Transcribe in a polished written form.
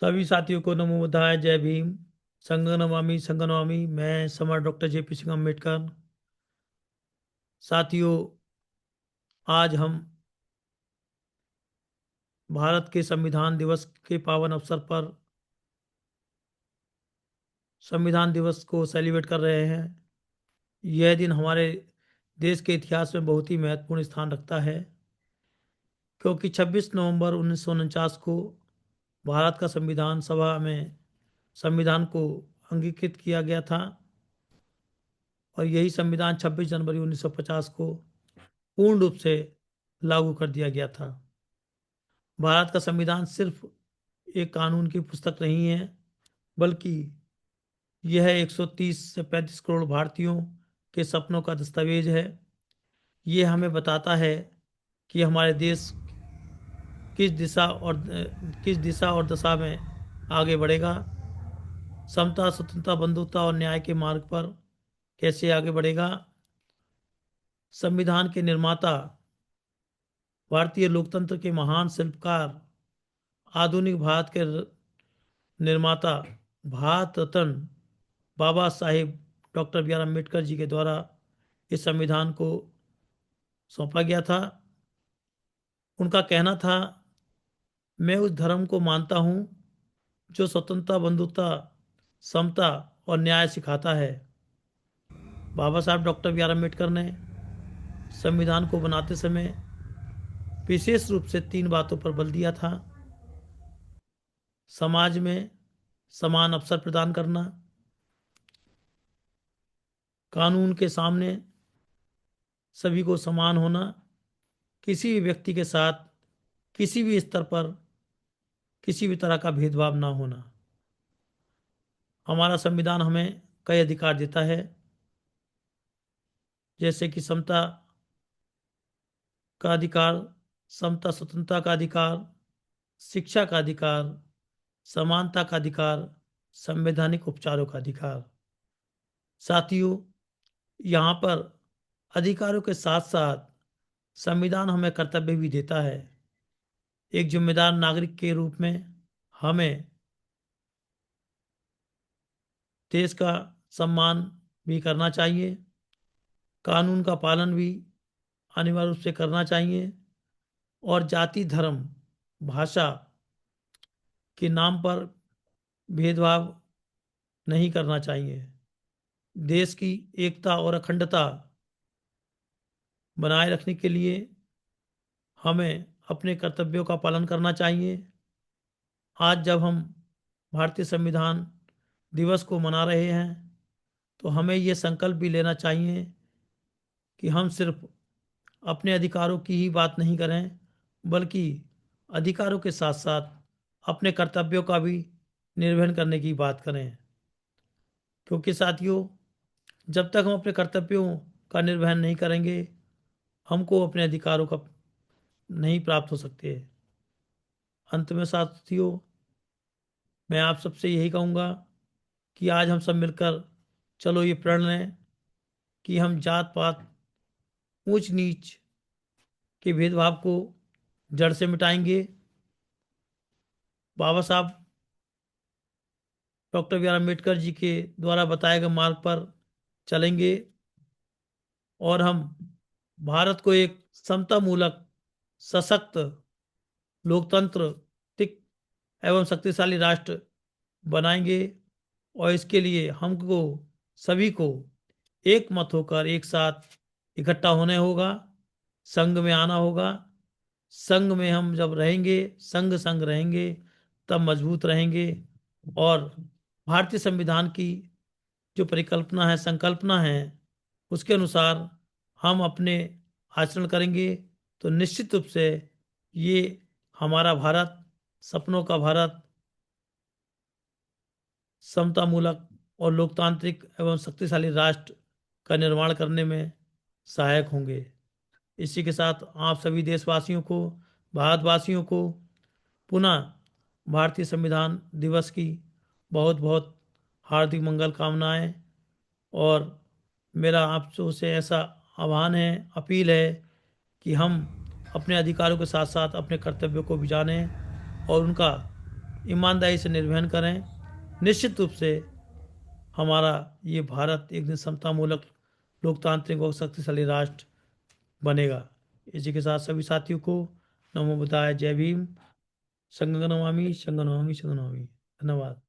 सभी साथियों को नमो बुद्धाय, जय भीम। संग नमामि। मैं सम्राट डॉक्टर जेपी सिंह अम्बेडकर। साथियों, आज हम भारत के संविधान दिवस के पावन अवसर पर संविधान दिवस को सेलिब्रेट कर रहे हैं। यह दिन हमारे देश के इतिहास में बहुत ही महत्वपूर्ण स्थान रखता है, क्योंकि 26 नवंबर 1949 को भारत का संविधान सभा में संविधान को अंगीकृत किया गया था और यही संविधान 26 जनवरी 1950 को पूर्ण रूप से लागू कर दिया गया था। भारत का संविधान सिर्फ एक कानून की पुस्तक नहीं है, बल्कि यह 130 से 35 करोड़ भारतीयों के सपनों का दस्तावेज है। यह हमें बताता है कि हमारे देश किस दिशा और दशा में आगे बढ़ेगा, समता, स्वतंत्रता, बंधुता और न्याय के मार्ग पर कैसे आगे बढ़ेगा। संविधान के निर्माता, भारतीय लोकतंत्र के महान शिल्पकार, आधुनिक भारत के निर्माता, Bharat Ratna Baba Sahib doctor B R Ambedkar ji के द्वारा इस संविधान को सौंपा गया था। उनका कहना था, मैं उस धर्म को मानता हूं जो स्वतंत्रता, बंधुता, समता और न्याय सिखाता है। बाबा साहब डॉक्टर बी आर अम्बेडकर ने संविधान को बनाते समय विशेष रूप से 3 बातों पर बल दिया था: समाज में समान अवसर प्रदान करना, कानून के सामने सभी को समान होना, किसी भी व्यक्ति के साथ किसी भी स्तर पर किसी भी तरह का भेदभाव ना होना। हमारा संविधान हमें कई अधिकार देता है, जैसे कि समता का अधिकार, समता स्वतंत्रता का अधिकार, शिक्षा का अधिकार, समानता का अधिकार, संवैधानिक उपचारों का अधिकार। साथियों, यहाँ पर अधिकारों के साथ साथ संविधान हमें कर्तव्य भी देता है। एक जिम्मेदार नागरिक के रूप में हमें देश का सम्मान भी करना चाहिए, कानून का पालन भी अनिवार्य रूप से करना चाहिए और जाति, धर्म, भाषा के नाम पर भेदभाव नहीं करना चाहिए। देश की एकता और अखंडता बनाए रखने के लिए हमें अपने कर्तव्यों का पालन करना चाहिए। आज जब हम भारतीय संविधान दिवस को मना रहे हैं, तो हमें ये संकल्प भी लेना चाहिए कि हम सिर्फ अपने अधिकारों की ही बात नहीं करें, बल्कि अधिकारों के साथ साथ अपने कर्तव्यों का भी निर्वहन करने की बात करें। क्योंकि साथियों, जब तक हम अपने कर्तव्यों का निर्वहन नहीं करेंगे, हमको अपने अधिकारों का नहीं प्राप्त हो सकते। अंत में साथियों, मैं आप सबसे यही कहूँगा कि आज हम सब मिलकर चलो ये प्रण लें कि हम जात पात, ऊंच नीच के भेदभाव को जड़ से मिटाएंगे। बाबा साहब doctor B R Ambedkar ji के द्वारा बताए गए मार्ग पर चलेंगे और हम भारत को एक समता मूलक, सशक्त, लोकतांत्रिक एवं शक्तिशाली राष्ट्र बनाएंगे। और इसके लिए हमको सभी को एक मत होकर एक साथ इकट्ठा होने होगा, संघ में आना होगा। संघ में हम जब रहेंगे, संघ संग रहेंगे, तब मजबूत रहेंगे और भारतीय संविधान की जो परिकल्पना है, संकल्पना है, उसके अनुसार हम अपने आचरण करेंगे तो निश्चित रूप से ये हमारा भारत, सपनों का भारत, समतामूलक और लोकतांत्रिक एवं शक्तिशाली राष्ट्र का निर्माण करने में सहायक होंगे। इसी के साथ आप सभी देशवासियों को, भारतवासियों को पुनः भारतीय संविधान दिवस की बहुत बहुत हार्दिक मंगल कामनाएं। और मेरा आपसे ऐसा आह्वान है, अपील है कि हम अपने अधिकारों के साथ साथ अपने कर्तव्यों को भी जानें और उनका ईमानदारी से निर्वहन करें। निश्चित रूप से हमारा ये भारत एक दिन समतामूलक, लोकतांत्रिक और शक्तिशाली राष्ट्र बनेगा। इसी के साथ सभी साथियों को नमो बुद्धाय, जय भीम, संगं नमामि, संगं नमामि, संगं नमामि। धन्यवाद।